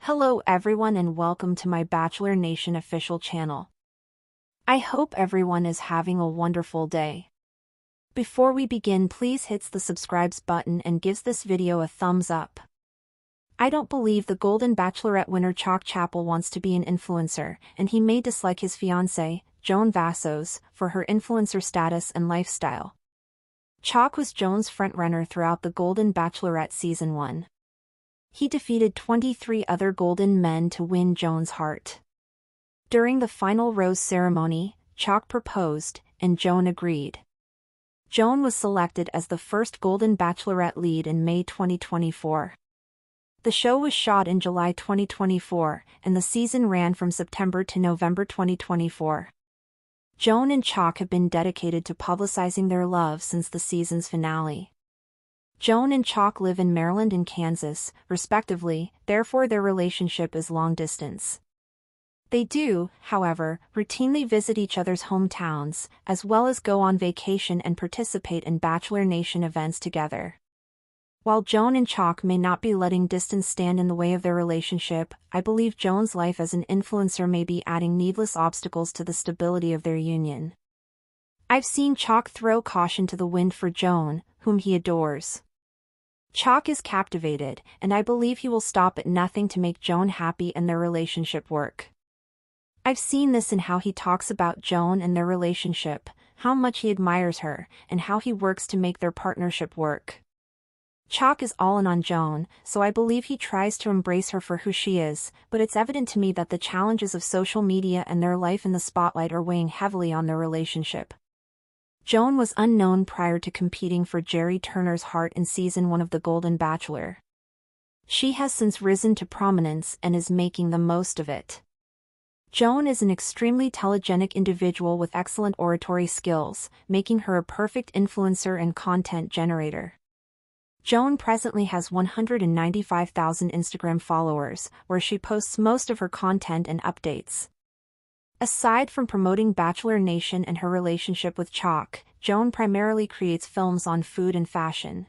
Hello everyone and welcome to my Bachelor Nation official channel. I hope everyone is having a wonderful day. Before we begin, please hit the subscribe button and gives this video a thumbs up. I don't believe the Golden Bachelorette winner Chock Chapple wants to be an influencer, and he may dislike his fiancée, Joan Vassos, for her influencer status and lifestyle. Chock was Joan's frontrunner throughout the Golden Bachelorette Season 1. He defeated 23 other golden men to win Joan's heart. During the final rose ceremony, Chock proposed, and Joan agreed. Joan was selected as the first Golden Bachelorette lead in May 2024. The show was shot in July 2024, and the season ran from September to November 2024. Joan and Chock have been dedicated to publicizing their love since the season's finale. Joan and Chock live in Maryland and Kansas, respectively, therefore their relationship is long-distance. They do, however, routinely visit each other's hometowns, as well as go on vacation and participate in Bachelor Nation events together. While Joan and Chock may not be letting distance stand in the way of their relationship, I believe Joan's life as an influencer may be adding needless obstacles to the stability of their union. I've seen Chock throw caution to the wind for Joan, whom he adores. Chock is captivated, and I believe he will stop at nothing to make Joan happy and their relationship work. I've seen this in how he talks about Joan and their relationship, how much he admires her, and how he works to make their partnership work. Chock is all in on Joan, so I believe he tries to embrace her for who she is, but it's evident to me that the challenges of social media and their life in the spotlight are weighing heavily on their relationship. Joan was unknown prior to competing for Jerry Turner's heart in Season 1 of The Golden Bachelor. She has since risen to prominence and is making the most of it. Joan is an extremely telegenic individual with excellent oratory skills, making her a perfect influencer and content generator. Joan presently has 195,000 Instagram followers, where she posts most of her content and updates. Aside from promoting Bachelor Nation and her relationship with Chock, Joan primarily creates films on food and fashion.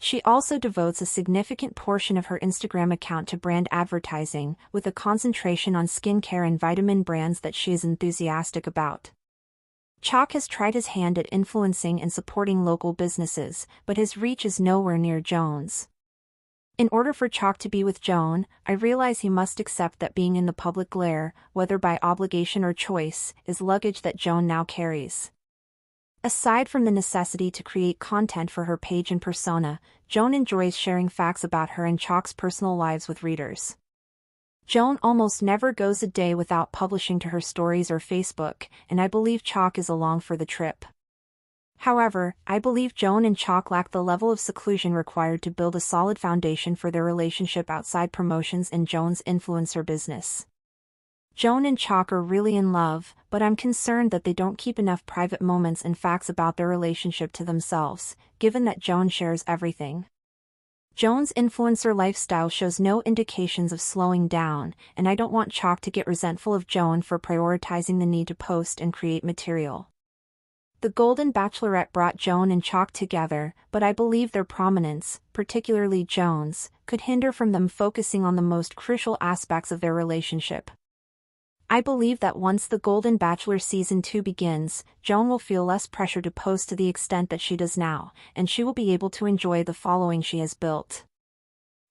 She also devotes a significant portion of her Instagram account to brand advertising, with a concentration on skincare and vitamin brands that she is enthusiastic about. Chock has tried his hand at influencing and supporting local businesses, but his reach is nowhere near Joan's. In order for Chock to be with Joan, I realize he must accept that being in the public glare, whether by obligation or choice, is luggage that Joan now carries. Aside from the necessity to create content for her page and persona, Joan enjoys sharing facts about her and Chock's personal lives with readers. Joan almost never goes a day without publishing to her stories or Facebook, and I believe Chock is along for the trip. However, I believe Joan and Chock lack the level of seclusion required to build a solid foundation for their relationship outside promotions in Joan's influencer business. Joan and Chock are really in love, but I'm concerned that they don't keep enough private moments and facts about their relationship to themselves, given that Joan shares everything. Joan's influencer lifestyle shows no indications of slowing down, and I don't want Chock to get resentful of Joan for prioritizing the need to post and create material. The Golden Bachelorette brought Joan and Chock together, but I believe their prominence, particularly Joan's, could hinder from them focusing on the most crucial aspects of their relationship. I believe that once the Golden Bachelor Season 2 begins, Joan will feel less pressure to post to the extent that she does now, and she will be able to enjoy the following she has built.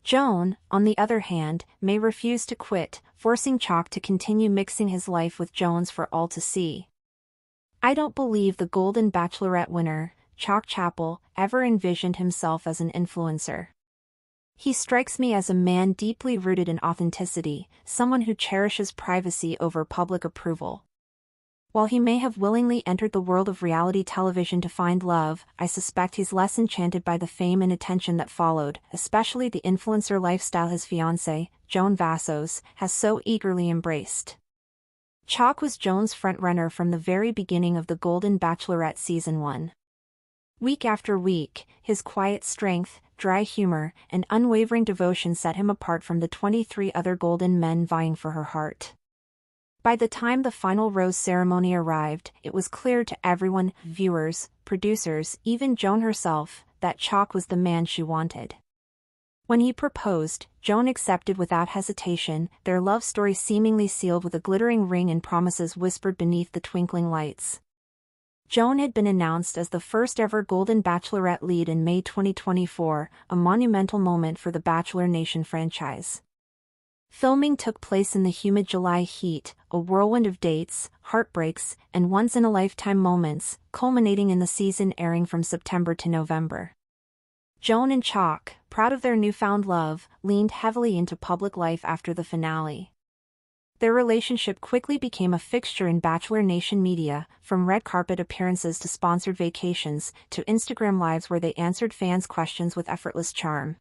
Joan, on the other hand, may refuse to quit, forcing Chock to continue mixing his life with Joan's for all to see. I don't believe the Golden Bachelorette winner, Chock Chapple, ever envisioned himself as an influencer. He strikes me as a man deeply rooted in authenticity, someone who cherishes privacy over public approval. While he may have willingly entered the world of reality television to find love, I suspect he's less enchanted by the fame and attention that followed, especially the influencer lifestyle his fiancée, Joan Vassos, has so eagerly embraced. Chock was Joan's frontrunner from the very beginning of the Golden Bachelorette Season 1. Week after week, his quiet strength, dry humor, and unwavering devotion set him apart from the 23 other golden men vying for her heart. By the time the final rose ceremony arrived, it was clear to everyone, viewers, producers, even Joan herself, that Chock was the man she wanted. When he proposed, Joan accepted without hesitation, their love story seemingly sealed with a glittering ring and promises whispered beneath the twinkling lights. Joan had been announced as the first-ever Golden Bachelorette lead in May 2024, a monumental moment for the Bachelor Nation franchise. Filming took place in the humid July heat, a whirlwind of dates, heartbreaks, and once-in-a-lifetime moments, culminating in the season airing from September to November. Joan and Chock, proud of their newfound love, leaned heavily into public life after the finale. Their relationship quickly became a fixture in Bachelor Nation media, from red carpet appearances to sponsored vacations, to Instagram lives where they answered fans' questions with effortless charm.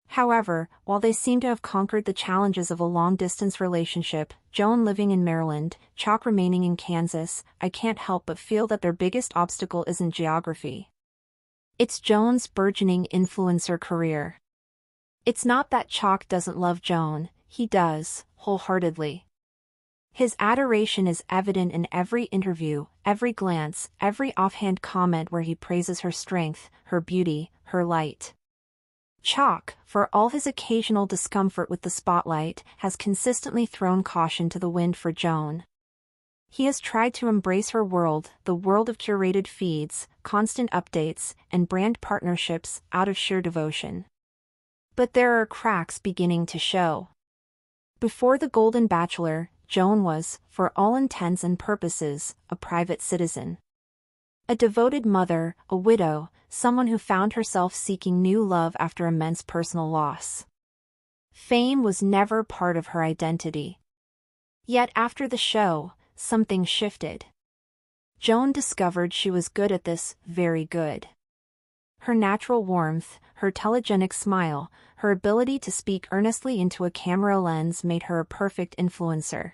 However, while they seem to have conquered the challenges of a long-distance relationship, Joan living in Maryland, Chock remaining in Kansas, I can't help but feel that their biggest obstacle isn't geography. It's Joan's burgeoning influencer career. It's not that Chock doesn't love Joan, he does, wholeheartedly. His adoration is evident in every interview, every glance, every offhand comment where he praises her strength, her beauty, her light. Chock, for all his occasional discomfort with the spotlight, has consistently thrown caution to the wind for Joan. He has tried to embrace her world, the world of curated feeds, constant updates, and brand partnerships, out of sheer devotion. But there are cracks beginning to show. Before the Golden Bachelor, Joan was, for all intents and purposes, a private citizen. A devoted mother, a widow, someone who found herself seeking new love after immense personal loss. Fame was never part of her identity. Yet after the show, something shifted. Joan discovered she was good at this, very good. Her natural warmth, her telegenic smile, her ability to speak earnestly into a camera lens made her a perfect influencer.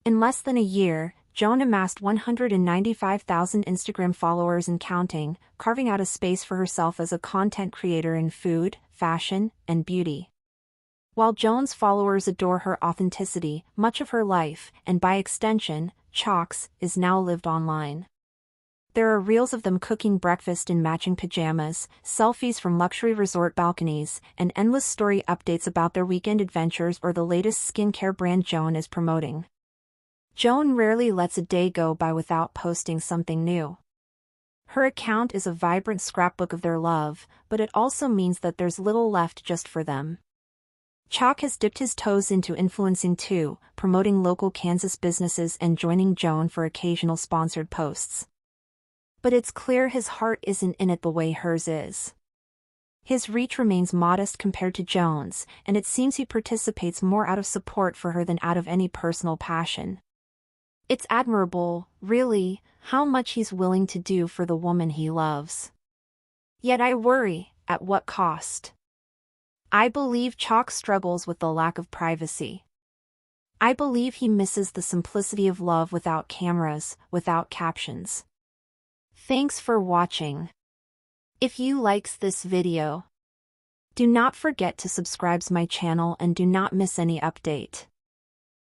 In less than a year, Joan amassed 195,000 Instagram followers and counting, carving out a space for herself as a content creator in food, fashion, and beauty. While Joan's followers adore her authenticity, much of her life, and by extension, Chock's, is now lived online. There are reels of them cooking breakfast in matching pajamas, selfies from luxury resort balconies, and endless story updates about their weekend adventures or the latest skincare brand Joan is promoting. Joan rarely lets a day go by without posting something new. Her account is a vibrant scrapbook of their love, but it also means that there's little left just for them. Chock has dipped his toes into influencing too, promoting local Kansas businesses and joining Joan for occasional sponsored posts. But it's clear his heart isn't in it the way hers is. His reach remains modest compared to Joan's, and it seems he participates more out of support for her than out of any personal passion. It's admirable, really, how much he's willing to do for the woman he loves. Yet I worry, at what cost? I believe Chock struggles with the lack of privacy. I believe he misses the simplicity of love without cameras, without captions. Thanks for watching. If you likes this video, do not forget to subscribe to my channel and do not miss any update.